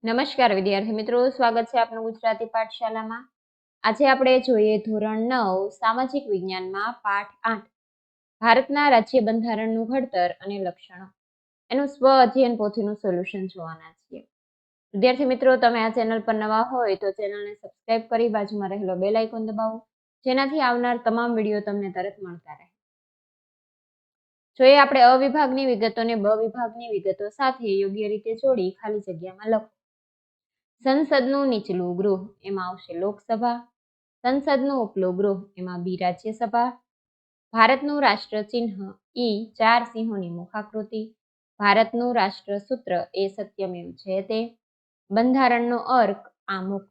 નમસ્કાર વિદ્યાર્થી મિત્રો, સ્વાગત છે આપનું ગુજરાતી પાઠશાલામાં. આજે આપણે જોઈએ ધોરણ 9 સામાજિક વિજ્ઞાનમાં પાઠ 8 ભારતના રાજ્ય બંધારણનું ઘડતર અને લક્ષણો એનું સ્વ અધ્યયન પોથીનું સોલ્યુશન જોવાના છીએ. વિદ્યાર્થી મિત્રો, તમે આ ચેનલ પર નવા હોય તો ચેનલને સબસ્ક્રાઇબ કરી બાજુમાં રહેલો બેલ આઇકોન દબાવો, જેનાથી આવનાર તમામ વિડીયો તમને તરત મળતા રહે. જોઈએ આપણે અ વિભાગની વિગતોને બ વિભાગની વિગતો સાથે યોગ્ય રીતે જોડી ખાલી જગ્યામાં લખો. સંસદનું નીચલું ગૃહ એમાં આવશે લોકસભા, સંસદનું ઉપલું ગૃહ એમાં બી રાજ્યસભા, ભારતનું રાષ્ટ્ર ચિહ્ન ઈ 4 સિંહોની મુખાકૃતિ, ભારતનું રાષ્ટ્ર સૂત્ર એ સત્યમેવ જયતે, બંધારણનો અર્ક આમુખ.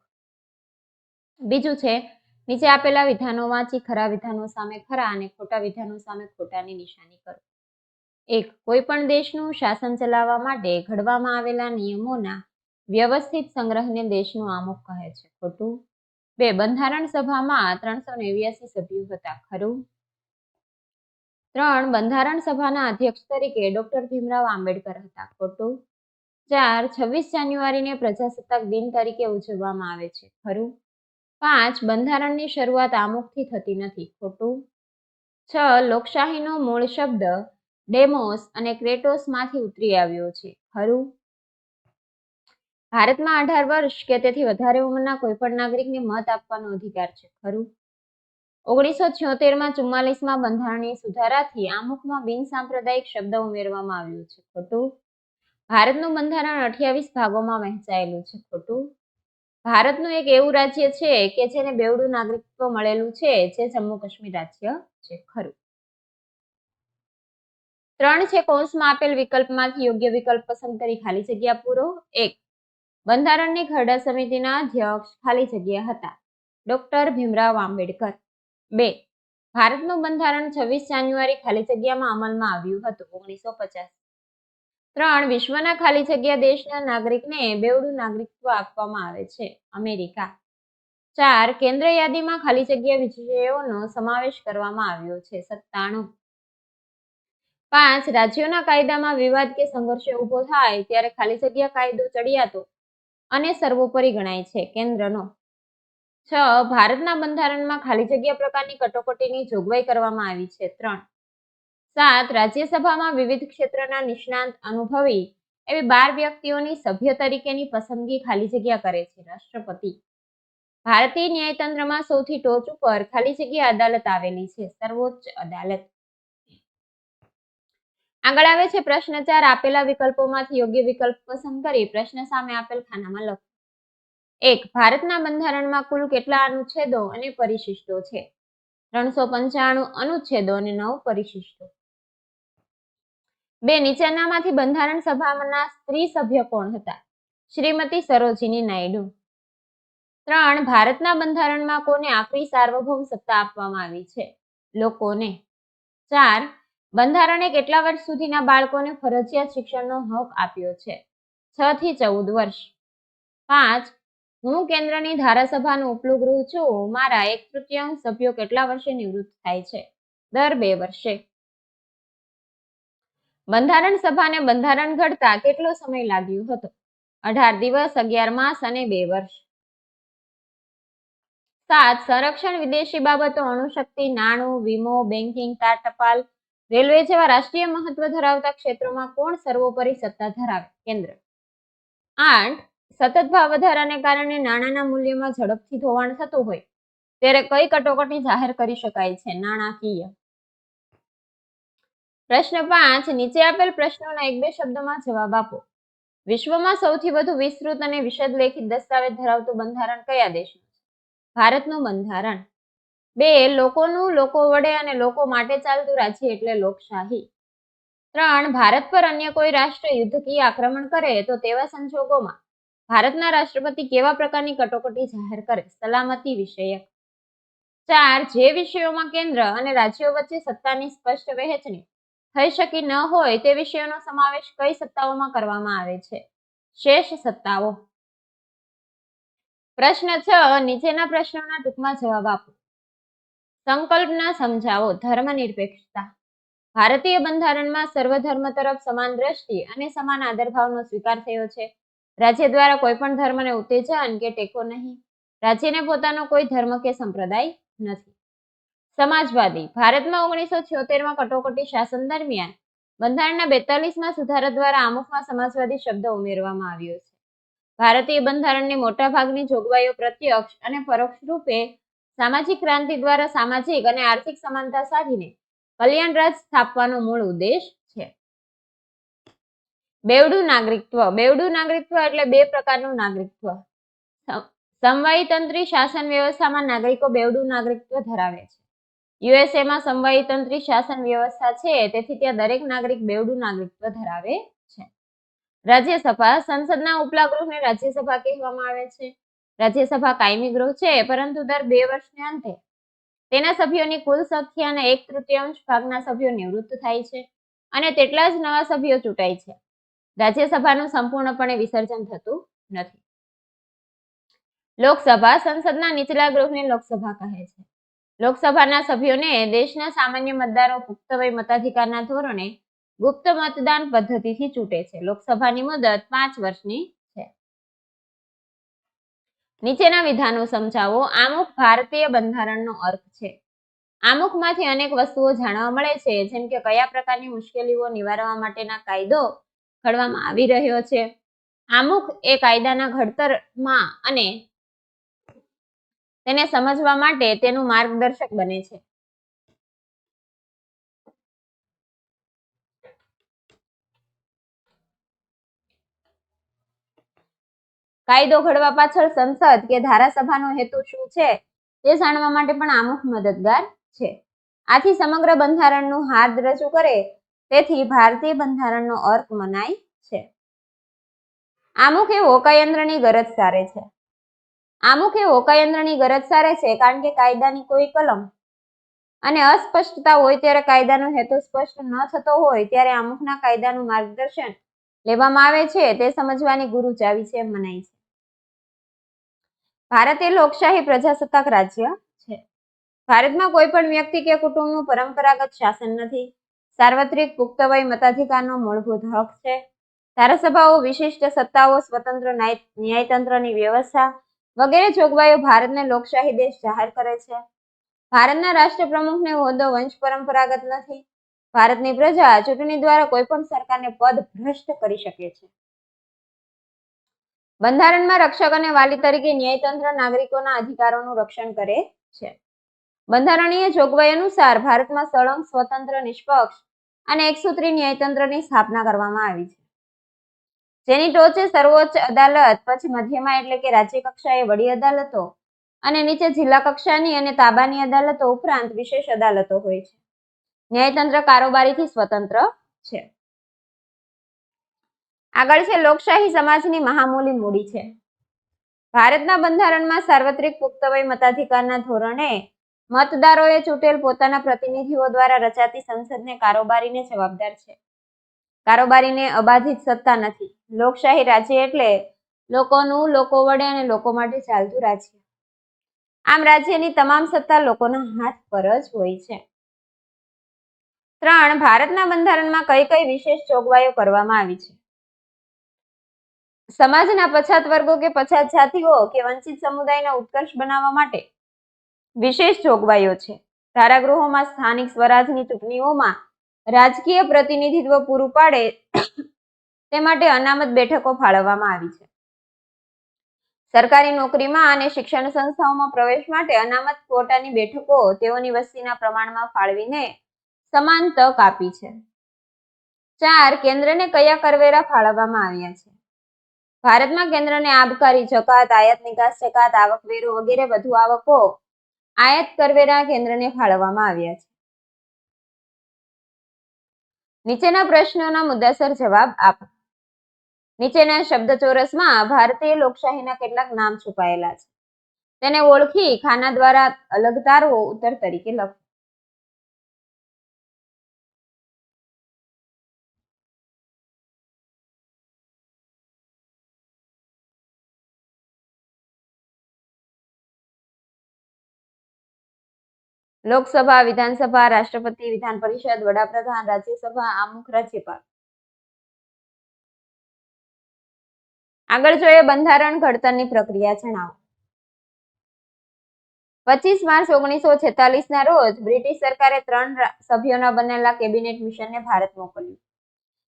બીજું છે, નીચે આપેલા વિધાનો વાંચી ખરા વિધાનો સામે ખરા અને ખોટા વિધાનો સામે ખોટાની નિશાની કરો. 1. કોઈ પણ દેશનું શાસન ચલાવવા માટે ઘડવામાં આવેલા નિયમોના વ્યવસ્થિત સંગ્રહને દેશનું આમુખ કહે છે. ખોટું. 2. બંધારણ સભામાં 389 સભ્યો હતા. ખરું. 3. બંધારણ સભાના અધ્યક્ષ તરીકે ડોક્ટર ભીમરાવ આંબેડકર હતા. ખોટું. 4. 26 જાન્યુઆરીને પ્રજાસત્તાક દિન તરીકે ઉજવવામાં આવે છે. ખરું. 5. બંધારણની શરૂઆત આમુખથી થતી નથી. ખોટું. 6. લોકશાહીનો મૂળ શબ્દ ડેમોસ અને ક્રેટોસ માંથી ઉતરી આવ્યો છે. ખરું. ભારતમાં 18 વર્ષ કે તેથી વધારે ઉંમરના કોઈ પણ નાગરિકને મત આપવાનો અધિકાર છે. ખરું. 1976માં 44માં બંધારણીય સુધારાથી આમુખમાં બિનસાંપ્રદાયિક શબ્દ ઉમેરવામાં આવ્યો છે. ખોટું. ભારતનું બંધારણ 28 ભાગોમાં વહેંચાયેલું છે. ખોટું. ભારતનું એક એવું રાજ્ય છે કે જેને બેવડું નાગરિકત્વ મળેલું છે, જે જમ્મુ કાશ્મીર રાજ્ય છે. ખરું. 3 છે, કૌંસમાં આપેલ વિકલ્પમાંથી યોગ્ય વિકલ્પ પસંદ કરી ખાલી જગ્યા પૂરો. 1. બંધારણની ખરડા સમિતિના અધ્યક્ષ ખાલી જગ્યા હતા ડોક્ટર ભીમરાવ આંબેડકર. 2. ભારતનું બંધારણ 26 જાન્યુઆરી ખાલી જગ્યામાં અમલમાં આવ્યું હતું 1950. 3. વિશ્વના ખાલી જગ્યા દેશના નાગરિકને બેવડું નાગરિકત્વ આપવામાં આવે છે અમેરિકા. 4. કેન્દ્ર યાદીમાં ખાલી જગ્યા વિષયોનો સમાવેશ કરવામાં આવ્યો છે 97. 5. રાજ્યોના કાયદામાં વિવાદ કે સંઘર્ષ ઉભો થાય ત્યારે ખાલી જગ્યા કાયદો ચડિયાતો અને સર્વોપરી ગણાય છે કેન્દ્રનો. 6. ભારતના બંધારણમાં ખાલી જગ્યા પ્રકારની કટોકટીની જોગવાઈ કરવામાં આવી છે 3. 7. રાજ્યસભામાં વિવિધ ક્ષેત્રના નિષ્ણાંત અનુભવી એવી 12 વ્યક્તિઓની સભ્ય તરીકેની પસંદગી ખાલી જગ્યા કરે છે રાષ્ટ્રપતિ. ભારતીય ન્યાયતંત્રમાં સૌથી ટોચ ઉપર ખાલી જગ્યા અદાલત આવેલી છે સર્વોચ્ચ અદાલત. આગળ આવે છે પ્રશ્ન 4. આપેલા વિકલ્પોમાંથી યોગ્ય વિકલ્પ પસંદ કરી પ્રશ્ન સામે આપેલ ખાનામાં લખો. 1. ભારતના બંધારણમાં કુલ કેટલા અનુચ્છેદો અને પરિશિષ્ટો છે? 395 અનુચ્છેદો અને 9 પરિશિષ્ટો. 2. નીચેનામાંથી બંધારણ સભાના સ્ત્રી સભ્ય કોણ હતા? શ્રીમતી સરોજિની નાયડુ. 3. ભારતના બંધારણમાં કોને આખરી સાર્વભૌમ સત્તા આપવામાં આવી છે? લોકોને. 4. બંધારણે કેટલા વર્ષ સુધીના બાળકોને ફરજિયાત શિક્ષણનો હક આપ્યો છે? 6 થી 14 વર્ષ. 5. હું કેન્દ્રની ધારાસભાનું ઉપલું ગૃહ છું. મારા 1/3 સભ્યો કેટલા વર્ષે નિવૃત્ત થાય છે? દર 2 વર્ષે. બંધારણ સભાને બંધારણ ઘડતા કેટલો સમય લાગ્યો હતો? 18 દિવસ, 11 માસ અને 2 વર્ષ. 7. સંરક્ષણ, વિદેશી બાબતો, અણુશક્તિ, નાણું, વીમો, બેન્કિંગ, તાર ટપાલ, રેલવે જેવા રાષ્ટ્રીય મહત્વ ધરાવતા ક્ષેત્રોમાં કોણ સર્વોપરી સત્તા ધરાવે? કેન્દ્ર. 8. સતત ભાવ વધારાને કારણે નાણાંના મૂલ્યમાં ઝડપથી ધોવાણ થતું હોય ત્યારે કઈ કટોકટી જાહેર કરી શકાય છે? નાણાકીય. પ્રશ્ન 5. નીચે આપેલ પ્રશ્નોના 1-2 શબ્દમાં જવાબ આપો. વિશ્વમાં સૌથી વધુ વિસ્તૃત અને વિશદ લેખિત દસ્તાવેજ ધરાવતું બંધારણ કયા દેશનું છે? ભારતનું બંધારણ. 2. લોકોનું, લોકો વડે અને લોકો માટે ચાલતું રાજ્ય એટલે લોકશાહી. 3. ભારત પર અન્ય કોઈ રાષ્ટ્ર યુદ્ધકીય આક્રમણ કરે તો તેવા સંજોગોમાં ભારતના રાષ્ટ્રપતિ કેવા પ્રકારની કટોકટી જાહેર કરે? સલામતી વિષયક. 4. જે વિષયોમાં કેન્દ્ર અને રાજ્યો વચ્ચે સત્તાની સ્પષ્ટ વહેંચણી થઈ શકી ન હોય તે વિષયોનો સમાવેશ કઈ સત્તાઓમાં કરવામાં આવે છે? શેષ સત્તાઓ. પ્રશ્ન 6. નીચેના પ્રશ્નોના ટૂંકમાં જવાબ આપો. સંકલ્પના સમજાવો. ધર્મનિરપેક્ષતા. ભારતીય બંધારણમાં સર્વધર્મ તરફ સમાન દ્રષ્ટિ અને સમાન આદરભાવનો સ્વીકાર થયો છે. રાજ્ય દ્વારા કોઈ પણ ધર્મને ઉત્તેજન કે ટેકો નહીં. રાજ્યને પોતાનો કોઈ ધર્મ કે સંપ્રદાય નથી. સમાજવાદી. ભારતમાં 1976માં કટોકટી શાસન દરમિયાન બંધારણના 42માં સુધારા દ્વારા આમુખમાં સમાજવાદી શબ્દ ઉમેરવામાં આવ્યો છે. ભારતીય બંધારણની મોટાભાગની જોગવાઈઓ પ્રત્યક્ષ અને પરોક્ષ રૂપે સામાજિક ક્રાંતિ દ્વારા સામાજિક અને આર્થિક સમાનતા સાધીને કલ્યાણ રાજ સ્થાપવાનો મૂળ ઉદ્દેશ છે. બેવડું નાગરિકત્વ. બેવડું નાગરિકત્વ એટલે બે પ્રકારનું નાગરિકત્વ. સમવાયતંત્રી શાસન વ્યવસ્થામાં નાગરિકો બેવડું નાગરિકત્વ ધરાવે છે. યુએસએમાં સમવાયતંત્રી શાસન વ્યવસ્થા છે, તેથી ત્યાં દરેક નાગરિક બેવડું નાગરિકત્વ ધરાવે છે. રાજ્યસભા. સંસદના ઉપલા ગૃહને રાજ્યસભા કહેવામાં આવે છે. રાજ્યસભા કાયમી ગૃહ છે, પરંતુ દર 2 વર્ષને અંતે તેના સભ્યોની કુલ સંખ્યાના 1/3 ભાગના સભ્યો નિવૃત્ત થાય છે અને તેટલા જ નવા સભ્યો ચૂંટાય છે. રાજ્યસભાનું સંપૂર્ણપણે વિસર્જન થતું નથી. લોકસભા. સંસદના નીચલા ગૃહને લોકસભા કહે છે. લોકસભાના સભ્યોને દેશના સામાન્ય મતદારો પુખ્ત વય મતાધિકારના ધોરણે ગુપ્ત મતદાન પદ્ધતિથી ચૂંટે છે. લોકસભાની મુદત 5 વર્ષની છે. નીચેના વિધાનો સમજાવો. આમુખ ભારતીય બંધારણનો અર્થ છે. આમુખમાંથી અનેક વસ્તુઓ જાણવા મળે છે, જેમ કે કયા પ્રકારની મુશ્કેલીઓ નિવારવા માટેના કાયદો ઘડવામાં આવી રહ્યો છે. આમુખ એ કાયદાના ઘડતરમાં અને તેને સમજવા માટે તેનું માર્ગદર્શક બને છે. કાયદો ઘડવા પાછળ સંસદ કે ધારાસભાનો હેતુ શું છે તે જાણવા માટે પણ આમુખ મદદગાર છે. આથી સમગ્ર બંધારણનું હાર્દ રજૂ કરે તેથી ભારતીય બંધારણનો અર્થ મનાય છે. આમુખ એ હોકાયંત્રની ગરજ સારે છે. આમુખ એ હોકાયંત્રની ગરજ સારે છે કારણ કે કાયદાની કોઈ કલમ અને અસ્પષ્ટતા હોય ત્યારે કાયદાનો હેતુ સ્પષ્ટ ન થતો હોય ત્યારે આમુખના કાયદાનું માર્ગદર્શન લેવામાં આવે છે. તે સમજવાની ગુરુ ચાવી છે એમ મનાય છે. ભારત એ લોકશાહી પ્રજાસત્તાક રાજ્ય છે. ભારતમાં કોઈ પણ વ્યક્તિ કે કુટુંબનું પરંપરાગત શાસન નથી. સાર્વત્રિક પુખ્ત વય મતાધિકારનો મૂળભૂત હક છે. ધારાસભાઓ, વિશિષ્ટ સત્તાઓ, સ્વતંત્ર ન્યાયતંત્રની વ્યવસ્થા વગેરે જોગવાઈઓ ભારતને લોકશાહી દેશ જાહેર કરે છે. ભારતના રાષ્ટ્રપ્રમુખને હોદ્દો વંશ પરંપરાગત નથી. ભારતની પ્રજા ચૂંટણી દ્વારા કોઈ પણ સરકારને પદ ભ્રષ્ટ કરી શકે છે. બંધારણમાં રક્ષક અને વાલી તરીકે ન્યાયતંત્ર નાગરિકોના અધિકારોનું રક્ષણ કરે છે. બંધારણીય જોગવાઈ અનુસાર ભારતમાં સળંગ, સ્વતંત્ર, નિષ્પક્ષ અને એકસૂત્રી ન્યાયતંત્રની સ્થાપના કરવામાં આવી છે, જેની ટોચે સર્વોચ્ચ અદાલત, પછી મધ્યમાં એટલે કે રાજ્ય કક્ષાએ વડી અદાલતો અને નીચે જિલ્લા કક્ષાની અને તાબાની અદાલતો ઉપરાંત વિશેષ અદાલતો હોય છે. ન્યાયતંત્ર કારોબારીથી સ્વતંત્ર છે. આગળ છે લોકશાહી સમાજની મહામૂલી મૂડી છે. ભારતના બંધારણમાં સાર્વત્રિક પુખ્ત વય મતાધિકારના ધોરણે મતદારોએ ચૂંટેલ પોતાના પ્રતિનિધિઓ દ્વારા રચાતી સંસદને કારોબારીને જવાબદાર છે. કારોબારીને અબાધિત સત્તા નથી. લોકશાહી રાજ્ય એટલે લોકોનું, લોકો વડે અને લોકો માટે ચાલતું રાજ્ય. આમ રાજ્યની તમામ સત્તા લોકોના હાથ પર જ હોય છે. 3. ભારતના બંધારણમાં કઈ કઈ વિશેષ જોગવાઈઓ કરવામાં આવી છે? સમાજના પછાત વર્ગો કે પછાત જાતિઓ કે વંચિત સમુદાયના ઉત્કર્ષ બનાવવા માટે વિશેષ જોગવાઈઓ છે. ધારાગૃહોમાં સ્થાનિક સ્વરાજની ચૂંટણીઓમાં રાજકીય પ્રતિનિધિત્વ પૂરું પાડે તે માટે અનામત બેઠકો ફાળવવામાં આવી છે. સરકારી નોકરીમાં અને શિક્ષણ સંસ્થાઓમાં પ્રવેશ માટે અનામત ક્વોટાની બેઠકો તેઓની વસ્તીના પ્રમાણમાં ફાળવીને સમાન તક આપી છે. 4. કેન્દ્રને કયા કરવેરા ફાળવવામાં આવ્યા છે? ભારતમાં કેન્દ્રને આબકારી, જકાત, આયાત નિકાસ જકાત, આવકવેરો વગેરે વધુ આવકો આયાત કરવેરા કેન્દ્રને ફાળવવામાં આવ્યા છે. નીચેના પ્રશ્નોના મુદ્દાસર જવાબ આપો. નીચેના શબ્દચોરસમાં ભારતીય લોકશાહીના કેટલાક નામ છુપાયેલા છે. તેને ઓળખી ખાના દ્વારા અલગ તારવો. ઉત્તર તરીકે લખો. લોકસભા, વિધાનસભા, રાષ્ટ્રપતિ, વિધાન પરિષદ, વડાપ્રધાન, રાજ્યસભા, આમુખ, રાજ્યપાલ. આગળ જોઈએ બંધારણ ઘડતરની પ્રક્રિયા જણાવો. 25 માર્ચ 1946 ના રોજ બ્રિટિશ સરકારે 3 સભ્યોના બનેલા કેબિનેટ મિશનને ભારત મોકલ્યું.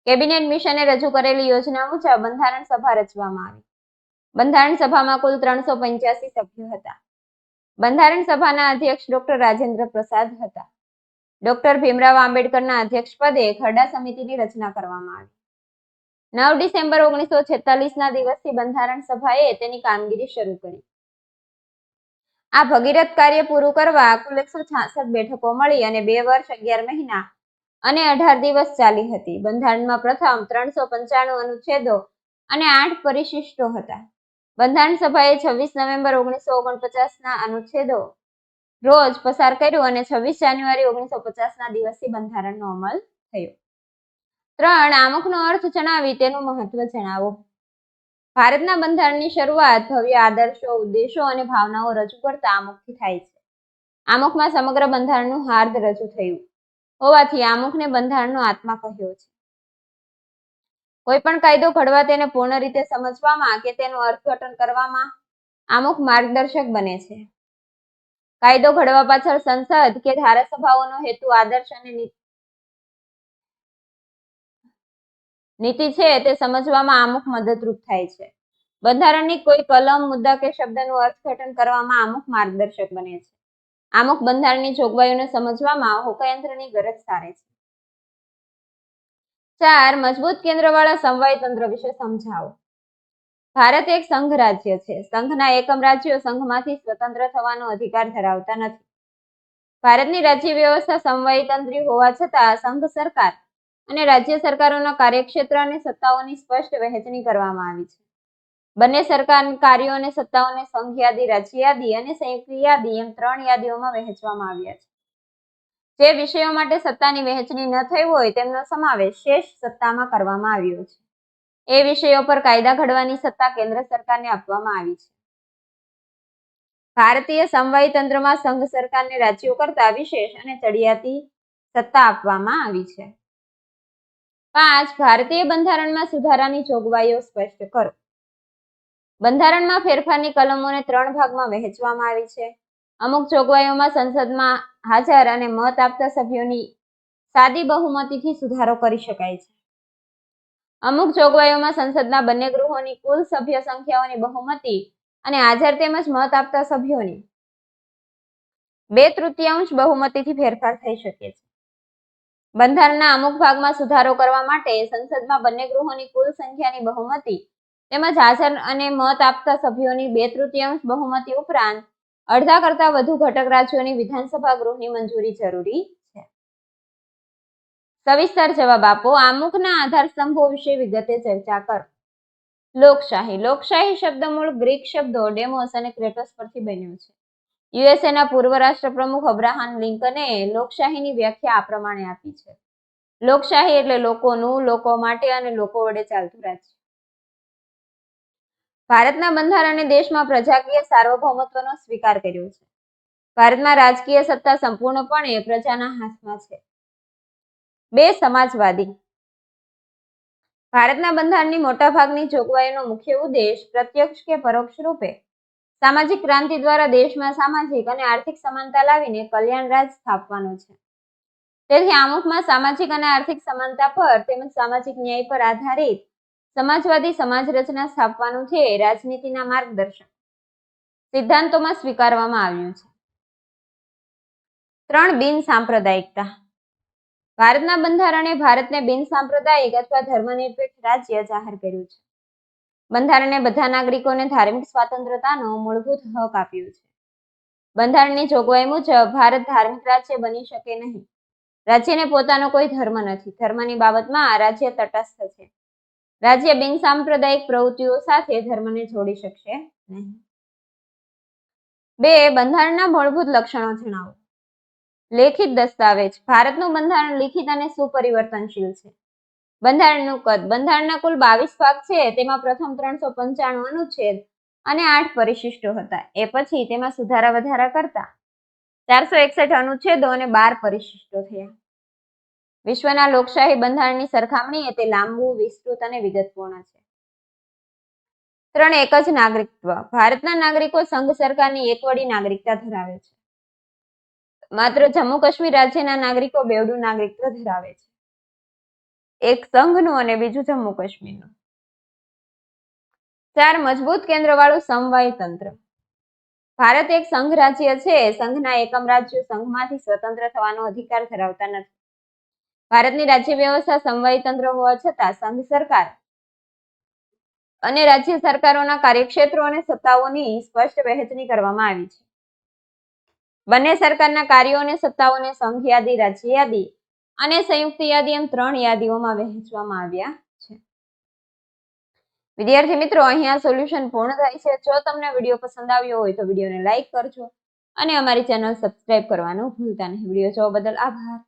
કેબિનેટ મિશને રજૂ કરેલી યોજના મુજબ બંધારણ સભા રચવામાં આવી. બંધારણ સભામાં કુલ 385 સભ્યો હતા. બંધારણ સભાના અધ્યક્ષ ડોક્ટર રાજેન્દ્ર પ્રસાદ હતા. ડોક્ટર ભીમરાવ આંબેડકરના અધ્યક્ષ પદે ખરડા સમિતિની રચના કરવામાં આવી. 9 ડિસેમ્બર 1946 ના દિવસથી બંધારણ સભાએ તેની કામગીરી શરૂ કરી. આ ભગીરથ કાર્ય પૂરું કરવા કુલ 166 બેઠકો મળી અને 2 વર્ષ 11 મહિના અને 18 દિવસ ચાલી હતી. બંધારણમાં પ્રથમ 395 અનુચ્છેદો અને 8 પરિશિષ્ટો હતા. બંધારણ સભાએ 26 નવેમ્બર 1949 ના અનુચ્છેદો રોજ પસાર કર્યું અને 26 જાન્યુઆરી 1950 ના દિવસથી બંધારણનો અમલ થયો. 3 આમુખનો અર્થ જણાવી તેનું મહત્વ જણાવો. ભારતના બંધારણની શરૂઆત ભવ્ય આદર્શો, ઉદ્દેશો અને ભાવનાઓ રજૂ કરતા આમુખથી થાય છે. આમુખમાં સમગ્ર બંધારણનું હાર્દ રજૂ થયું હોવાથી આમુખને બંધારણનો આત્મા કહ્યો છે. કોઈ પણ કાયદો ઘડવા તેને પૂર્ણ રીતે સમજવામાં કે તેનું અર્થઘટન કરવામાં આમુખ માર્ગદર્શક બને છે. કાયદો ઘડવા પાછળ સંસદ કે ધારાસભાઓનો હેતુ, આદર્શ અને નીતિ છે તે સમજવામાં આમુખ મદદરૂપ થાય છે. બંધારણની કોઈ કલમ, મુદ્દા કે શબ્દનું અર્થઘટન કરવામાં આમુખ માર્ગદર્શક બને છે. આમુખ બંધારણની જોગવાઈઓને સમજવામાં હોકાયંત્રની ગરજ સારે છે. 4 મજબૂત કેન્દ્રવાળા સમવાય તંત્ર વિશે સમજાવો. ભારત એક સંઘ રાજ્ય છે. સંઘના એકમ રાજ્યો સંઘમાંથી સ્વતંત્ર થવાનો અધિકાર ધરાવતા નથી. ભારતની રાજ્ય વ્યવસ્થા સમવાયતંત્રી હોવા છતાં સંઘ સરકાર અને રાજ્ય સરકારોના કાર્યક્ષેત્ર અને સત્તાઓની સ્પષ્ટ વહેંચણી કરવામાં આવી છે. બંને સરકાર કાર્યો અને સત્તાઓને સંઘ યાદી, રાજ્ય યાદી અને સંયુક્ત યાદી એમ 3 યાદીઓમાં વહેંચવામાં આવ્યા છે. જે વિષયો માટે સત્તાની વહેંચણી ન થઈ હોય તેમનો સમાવેશ શેષ સત્તામાં કરવામાં આવ્યો છે. એ વિષયો પર કાયદા ઘડવાની સત્તા કેન્દ્ર સરકારને આપવામાં આવી છે. ભારતીય સમવાય તંત્રમાં સંઘ સરકારને રાજ્યો કરતા વિશેષ અને ચડિયાતી સત્તા આપવામાં આવી છે. 5 ભારતીય બંધારણમાં સુધારાની જોગવાઈઓ સ્પષ્ટ કરો. બંધારણમાં ફેરફારની કલમોને 3 ભાગમાં વહેંચવામાં આવી છે. અમુક જોગવાઈઓમાં સંસદમાં હાજર અને મત આપતા સભ્યોની સાદી બહુમતીથી સુધારો કરી શકાય છે. અમુક જોગવાઈઓમાં સંસદના બંને ગૃહોની કુલ સભ્ય સંખ્યાઓની બહુમતી અને હાજર તેમજ મત આપતા સભ્યોની 2/3 બહુમતીથી ફેરફાર થઈ શકે છે. બંધારણના અમુક ભાગમાં સુધારો કરવા માટે સંસદમાં બંને ગૃહોની કુલ સંખ્યાની બહુમતી તેમજ હાજર અને મત આપતા સભ્યોની 2/3 બહુમતી ઉપરાંત અડધા કરતા વધુ ઘટક રાજ્યોની વિધાનસભા ગૃહની મંજૂરી જરૂરી છે. સવિસ્તર જવાબ આપો. આમુખના આધાર સ્તંભો વિશે વિગતે ચર્ચા કરો. લોકશાહી. લોકશાહી શબ્દ મૂળ ગ્રીક શબ્દો ડેમોસ અને ક્રેટોસ પરથી બન્યો છે. યુએસએના પૂર્વ રાષ્ટ્રપ્રમુખ અબ્રાહમ લિંકને લોકશાહીની વ્યાખ્યા આ પ્રમાણે આપી છે. લોકશાહી એટલે લોકોનું, લોકો માટે અને લોકો વડે ચાલતું રાજ્ય. ભારતના બંધારણે દેશમાં પ્રજાકીય સાર્વભૌમત્વનો સ્વીકાર કર્યો છે. ભારતમાં રાજકીય સત્તા સંપૂર્ણપણે પ્રજાના હાથમાં છે. 2 સમાજવાદી. ભારતના બંધારણની મોટાભાગની જોગવાઈઓનો મુખ્ય ઉદ્દેશ પ્રત્યક્ષ કે પરોક્ષ રૂપે સામાજિક ક્રાંતિ દ્વારા દેશમાં સામાજિક અને આર્થિક સમાનતા લાવીને કલ્યાણ રાજ સ્થાપવાનો છે. તેથી આમુખમાં સામાજિક અને આર્થિક સમાનતા પર તેમજ સામાજિક ન્યાય પર આધારિત સમાજવાદી સમાજ રચના સ્થાપવાનું ધ્યેય રાજનીતિના માર્ગદર્શક સિદ્ધાંતોમાં સ્વીકારવામાં આવ્યું છે. 3 બિન સાંપ્રદાયિકતા. ભારતના બંધારણે ભારતને બિન સાંપ્રદાયિક અથવા ધર્મનિરપેક્ષ રાજ્ય જાહેર કર્યું છે. બંધારણે બધા નાગરિકોને ધાર્મિક સ્વતંત્રતાનો મૂળભૂત હક આપ્યો છે. બંધારણની જોગવાઈ મુજબ ભારત ધાર્મિક રાજ્ય બની શકે નહીં. રાજ્યને પોતાનો કોઈ ધર્મ નથી. ધર્મની બાબતમાં રાજ્ય તટસ્થ છે. રાજ્ય બિન સાંપ્રદાયિક પ્રવૃત્તિઓ સાથે ધર્મને જોડી શકશે નહીં. 2 બંધારણના મૂળભૂત લક્ષણો જણાવો. લેખિત દસ્તાવેજ. ભારતનું બંધારણ લિખિત અને સુપરિવર્તનશીલ છે. બંધારણનું કદ. બંધારણના કુલ 22 ભાગ છે. તેમાં પ્રથમ 395 અનુચ્છેદ અને 8 પરિશિષ્ટો હતા. એ પછી તેમાં સુધારા વધારા કરતા 461 અનુચ્છેદો અને 12 પરિશિષ્ટો થયા. વિશ્વના લોકશાહી બંધારણની સરખામણીએ તે લાંબુ, વિસ્તૃત અને વિગતપૂર્ણ છે. 3 એક જ નાગરિકત્વ. ભારતના નાગરિકો સંઘ સરકારની એક વડી નાગરિકતા ધરાવે છે. માત્ર જમ્મુ કાશ્મીર રાજ્યના નાગરિકો બેવડું નાગરિકત્વ ધરાવે છે. એક સંઘનું અને બીજું જમ્મુ કાશ્મીરનું. 4 મજબૂત કેન્દ્રવાળું સમવાય તંત્ર. ભારત એક સંઘ રાજ્ય છે. સંઘના એકમ રાજ્યો સંઘમાંથી સ્વતંત્ર થવાનો અધિકાર ધરાવતા નથી. ભારતની રાજ્ય વ્યવસ્થા સમવાય તંત્ર હોવા છતાં સંઘ સરકાર અને રાજ્ય સરકારોના કાર્યક્ષેત્રો અને સત્તાઓની સ્પષ્ટ વહેંચણી કરવામાં આવી છે. બંને સરકારના કાર્યો અને સત્તાઓને સંઘ યાદી, રાજ્ય યાદી અને સંયુક્ત યાદી એમ 3 યાદીઓમાં વહેંચવામાં આવ્યા છે. વિદ્યાર્થી મિત્રો, અહીંયા સોલ્યુશન પૂર્ણ થાય છે. જો તમને વિડીયો પસંદ આવ્યો હોય તો વિડીયોને લાઈક કરજો અને અમારી ચેનલ સબસ્ક્રાઇબ કરવાનું ભૂલતા નહીં. વિડીયો જોવા બદલ આભાર.